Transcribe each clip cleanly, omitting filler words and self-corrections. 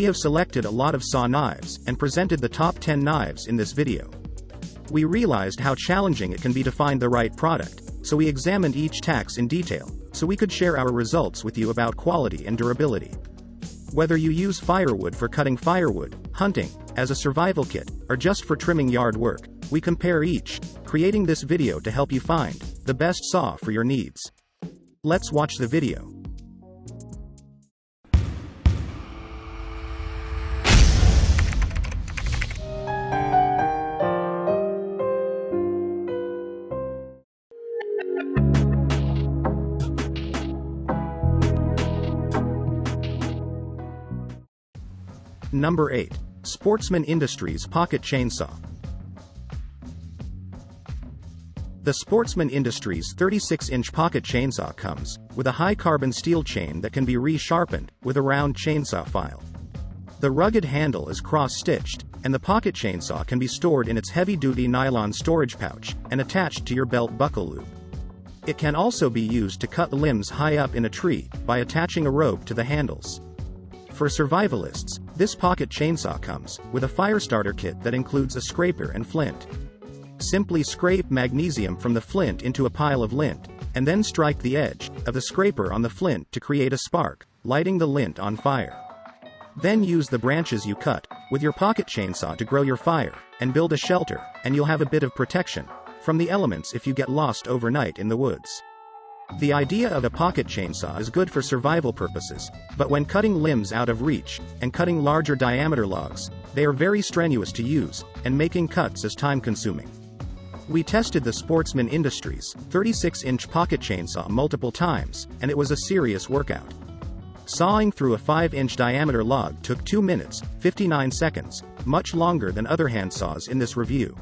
We have selected a lot of saw knives and presented the top 10 knives in this video. We realized how challenging it can be to find the right product, so we examined each tax in detail, so we could share our results with you about quality and durability. Whether you use firewood for cutting firewood, hunting, as a survival kit, or just for trimming yard work, we compare each, creating this video to help you find the best saw for your needs. Let's watch the video. Number 8. Sportsman Industries Pocket Chainsaw. The Sportsman Industries 36-inch pocket chainsaw comes with a high carbon steel chain that can be re-sharpened with a round chainsaw file. The rugged handle is cross-stitched, and the pocket chainsaw can be stored in its heavy-duty nylon storage pouch and attached to your belt buckle loop. It can also be used to cut limbs high up in a tree by attaching a rope to the handles. For survivalists, this pocket chainsaw comes with a fire starter kit that includes a scraper and flint. Simply scrape magnesium from the flint into a pile of lint, and then strike the edge of the scraper on the flint to create a spark, lighting the lint on fire. Then use the branches you cut with your pocket chainsaw to grow your fire and build a shelter, and you'll have a bit of protection from the elements if you get lost overnight in the woods. The idea of a pocket chainsaw is good for survival purposes, but when cutting limbs out of reach and cutting larger diameter logs, they are very strenuous to use, and making cuts is time-consuming. We tested the Sportsman Industries 36-inch pocket chainsaw multiple times, and it was a serious workout. Sawing through a 5-inch diameter log took 2 minutes, 59 seconds, much longer than other hand saws in this review.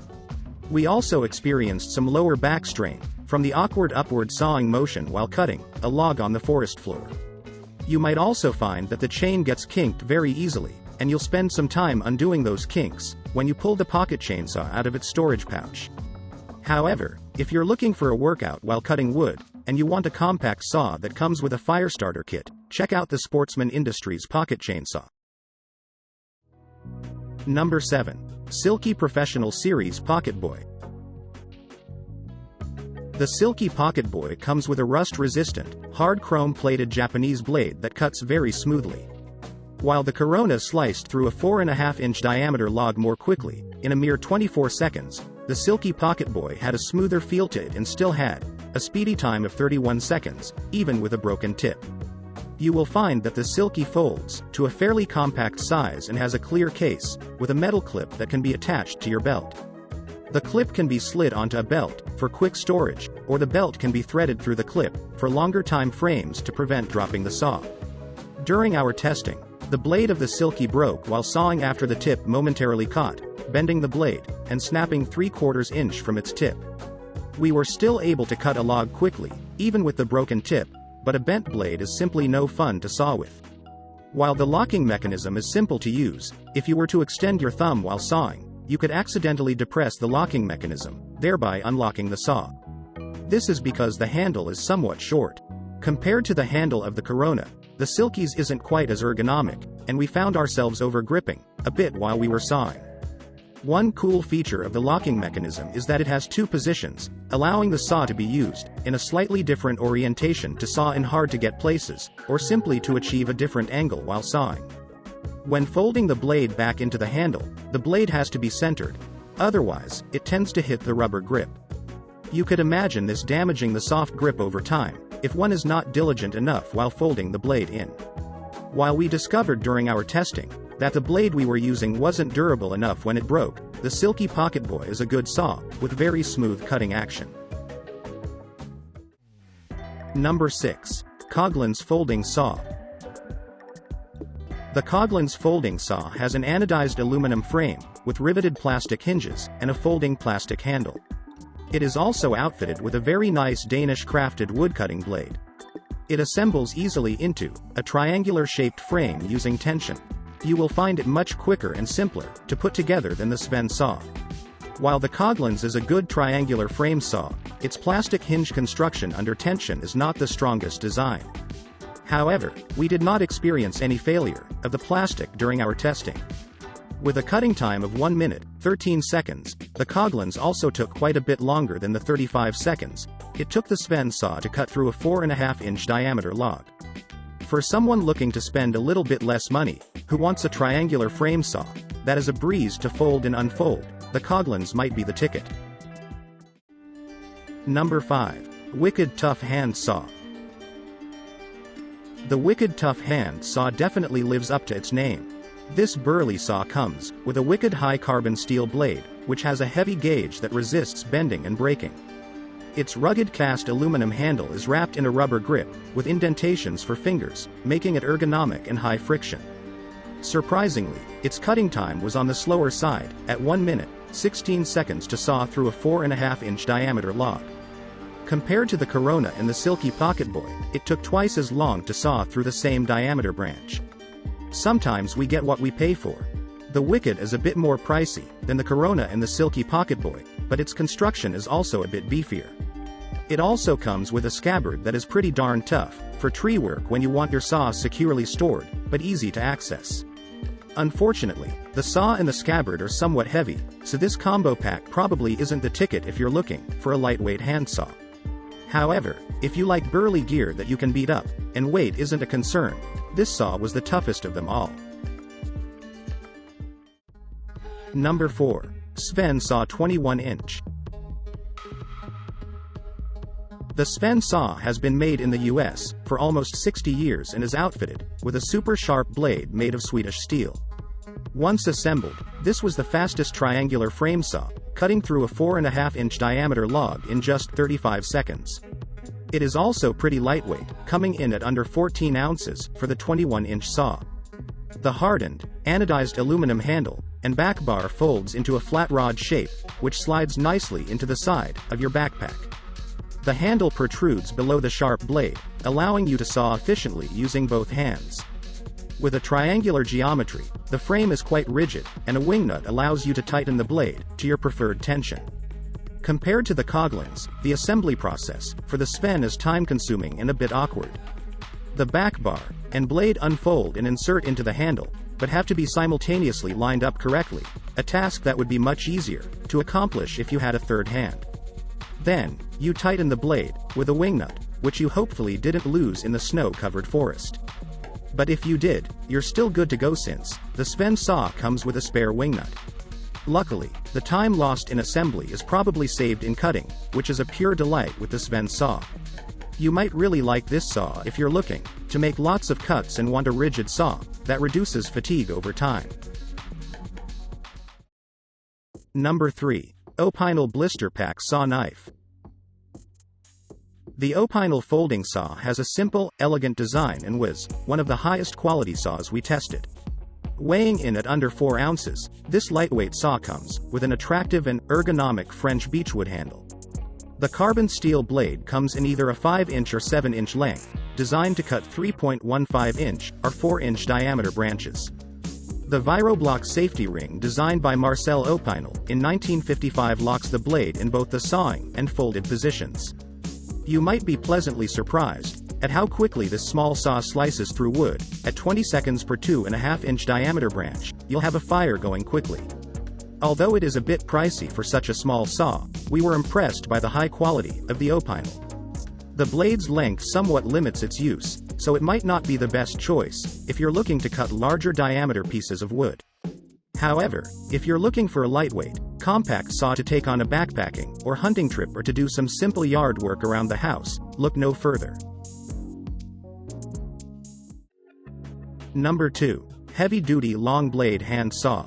We also experienced some lower back strain from the awkward upward sawing motion while cutting a log on the forest floor. You might also find that the chain gets kinked very easily, and you'll spend some time undoing those kinks when you pull the pocket chainsaw out of its storage pouch. However, if you're looking for a workout while cutting wood, and you want a compact saw that comes with a fire starter kit, check out the Sportsman Industries Pocket Chainsaw. Number 7. Silky Professional Series PocketBoy. The Silky PocketBoy comes with a rust-resistant, hard chrome-plated Japanese blade that cuts very smoothly. While the Corona sliced through a 4.5-inch diameter log more quickly, in a mere 24 seconds, the Silky PocketBoy had a smoother feel to it and still had a speedy time of 31 seconds, even with a broken tip. You will find that the Silky folds to a fairly compact size and has a clear case, with a metal clip that can be attached to your belt. The clip can be slid onto a belt for quick storage, or the belt can be threaded through the clip for longer time frames to prevent dropping the saw. During our testing, the blade of the Silky broke while sawing after the tip momentarily caught, bending the blade and snapping 3/4 inch from its tip. We were still able to cut a log quickly, even with the broken tip, but a bent blade is simply no fun to saw with. While the locking mechanism is simple to use, if you were to extend your thumb while sawing, you could accidentally depress the locking mechanism, thereby unlocking the saw. This is because the handle is somewhat short. Compared to the handle of the Corona, the Silky's isn't quite as ergonomic, and we found ourselves over-gripping a bit while we were sawing. One cool feature of the locking mechanism is that it has 2 positions, allowing the saw to be used in a slightly different orientation to saw in hard-to-get places, or simply to achieve a different angle while sawing. When folding the blade back into the handle, the blade has to be centered, otherwise, it tends to hit the rubber grip. You could imagine this damaging the soft grip over time, if one is not diligent enough while folding the blade in. While we discovered during our testing that the blade we were using wasn't durable enough when it broke, the Silky PocketBoy is a good saw, with very smooth cutting action. Number 6. Coghlan's Folding Saw. The Coghlan's folding saw has an anodized aluminum frame, with riveted plastic hinges, and a folding plastic handle. It is also outfitted with a very nice Danish-crafted woodcutting blade. It assembles easily into a triangular-shaped frame using tension. You will find it much quicker and simpler to put together than the Sven-Saw. While the Coghlan's is a good triangular frame saw, its plastic hinge construction under tension is not the strongest design. However, we did not experience any failure of the plastic during our testing. With a cutting time of 1 minute, 13 seconds, the Coghlans also took quite a bit longer than the 35 seconds it took the Sven-Saw to cut through a 4.5-inch diameter log. For someone looking to spend a little bit less money, who wants a triangular frame saw that is a breeze to fold and unfold, the Coghlans might be the ticket. Number 5. Wicked Tough Hand Saw. The Wicked Tough Hand Saw definitely lives up to its name. This burly saw comes with a wicked high carbon steel blade, which has a heavy gauge that resists bending and breaking. Its rugged cast aluminum handle is wrapped in a rubber grip, with indentations for fingers, making it ergonomic and high friction. Surprisingly, its cutting time was on the slower side, at 1 minute, 16 seconds to saw through a 4.5-inch diameter log. Compared to the Corona and the Silky PocketBoy, it took twice as long to saw through the same diameter branch. Sometimes we get what we pay for. The Wicked is a bit more pricey than the Corona and the Silky PocketBoy, but its construction is also a bit beefier. It also comes with a scabbard that is pretty darn tough, for tree work when you want your saw securely stored, but easy to access. Unfortunately, the saw and the scabbard are somewhat heavy, so this combo pack probably isn't the ticket if you're looking for a lightweight handsaw. However, if you like burly gear that you can beat up, and weight isn't a concern, this saw was the toughest of them all. Number 4. Sven-Saw 21-inch. The Sven-Saw has been made in the US for almost 60 years and is outfitted with a super sharp blade made of Swedish steel. Once assembled, this was the fastest triangular frame saw, cutting through a 4.5-inch diameter log in just 35 seconds. It is also pretty lightweight, coming in at under 14 ounces for the 21-inch saw. The hardened, anodized aluminum handle and back bar folds into a flat rod shape, which slides nicely into the side of your backpack. The handle protrudes below the sharp blade, allowing you to saw efficiently using both hands. With a triangular geometry, the frame is quite rigid, and a wing nut allows you to tighten the blade to your preferred tension. Compared to the Coghlans, the assembly process for the Sven is time-consuming and a bit awkward. The back bar and blade unfold and insert into the handle, but have to be simultaneously lined up correctly, a task that would be much easier to accomplish if you had a third hand. Then, you tighten the blade with a wing nut, which you hopefully didn't lose in the snow-covered forest. But if you did, you're still good to go since the Sven-Saw comes with a spare wing nut. Luckily, the time lost in assembly is probably saved in cutting, which is a pure delight with the Sven-Saw. You might really like this saw if you're looking to make lots of cuts and want a rigid saw that reduces fatigue over time. Number 3. Opinel Blister Pack Saw Knife. The Opinel folding saw has a simple, elegant design and was one of the highest quality saws we tested. Weighing in at under 4 ounces, this lightweight saw comes with an attractive and ergonomic French beechwood handle. The carbon steel blade comes in either a 5-inch or 7-inch length, designed to cut 3.15-inch or 4-inch diameter branches. The ViroBlock safety ring designed by Marcel Opinel in 1955 locks the blade in both the sawing and folded positions. You might be pleasantly surprised at how quickly this small saw slices through wood. At 20 seconds per 2.5-inch diameter branch, you'll have a fire going quickly. Although it is a bit pricey for such a small saw, we were impressed by the high quality of the Opinel. The blade's length somewhat limits its use, so it might not be the best choice if you're looking to cut larger diameter pieces of wood. However, if you're looking for a lightweight, compact saw to take on a backpacking or hunting trip or to do some simple yard work around the house, look no further. Number 2. Heavy-duty long blade hand saw.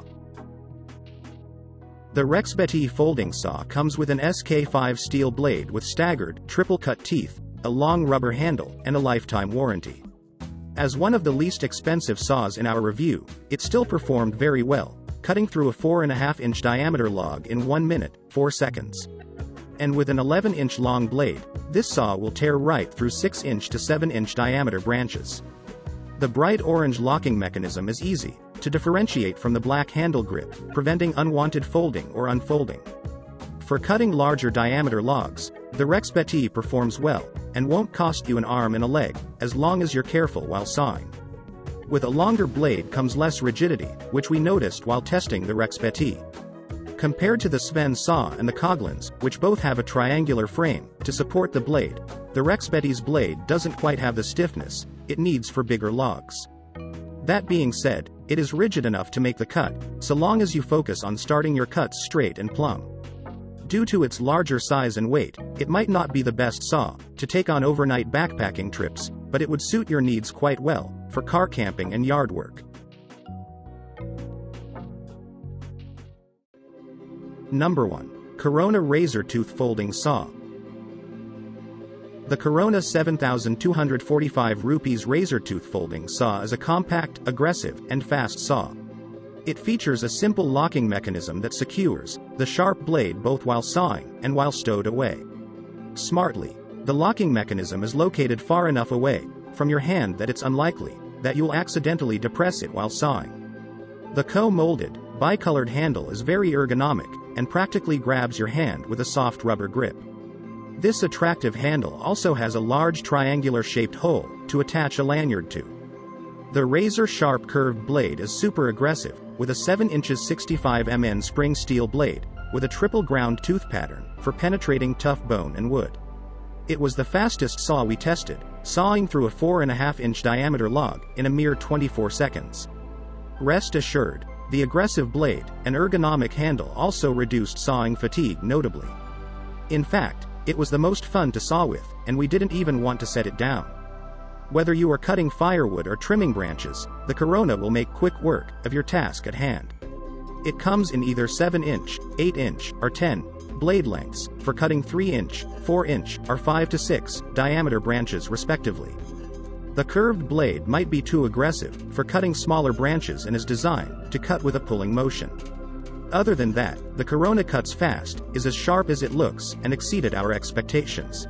The Rexbeti folding saw comes with an SK5 steel blade with staggered, triple-cut teeth, a long rubber handle, and a lifetime warranty. As one of the least expensive saws in our review, it still performed very well, cutting through a 4.5-inch diameter log in 1 minute, 4 seconds. And with an 11-inch long blade, this saw will tear right through 6-inch to 7-inch diameter branches. The bright orange locking mechanism is easy to differentiate from the black handle grip, preventing unwanted folding or unfolding. For cutting larger diameter logs, the Rexpeti performs well, and won't cost you an arm and a leg, as long as you're careful while sawing. With a longer blade comes less rigidity, which we noticed while testing the Rexpeti. Compared to the Sven-Saw and the Coghlans, which both have a triangular frame to support the blade, the Rexpeti's blade doesn't quite have the stiffness it needs for bigger logs. That being said, it is rigid enough to make the cut, so long as you focus on starting your cuts straight and plumb. Due to its larger size and weight, it might not be the best saw to take on overnight backpacking trips, but it would suit your needs quite well for car camping and yard work. Number 1. Corona Razor Tooth Folding Saw. The Corona 7,245 rupees razor tooth folding saw is a compact, aggressive, and fast saw. It features a simple locking mechanism that secures the sharp blade both while sawing and while stowed away. Smartly, the locking mechanism is located far enough away from your hand that it's unlikely that you'll accidentally depress it while sawing. The co-molded, bicolored handle is very ergonomic and practically grabs your hand with a soft rubber grip. This attractive handle also has a large triangular-shaped hole to attach a lanyard to. The razor-sharp curved blade is super aggressive, with a 7 inches 65 mm spring steel blade, with a triple ground tooth pattern for penetrating tough bone and wood. It was the fastest saw we tested, sawing through a 4.5-inch diameter log in a mere 24 seconds. Rest assured, the aggressive blade and ergonomic handle also reduced sawing fatigue notably. In fact, it was the most fun to saw with, and we didn't even want to set it down. Whether you are cutting firewood or trimming branches, the Corona will make quick work of your task at hand. It comes in either 7-inch, 8-inch, or 10 blade lengths, for cutting 3-inch, 4-inch, or 5 to 6 diameter branches respectively. The curved blade might be too aggressive for cutting smaller branches and is designed to cut with a pulling motion. Other than that, the Corona cuts fast, is as sharp as it looks, and exceeded our expectations.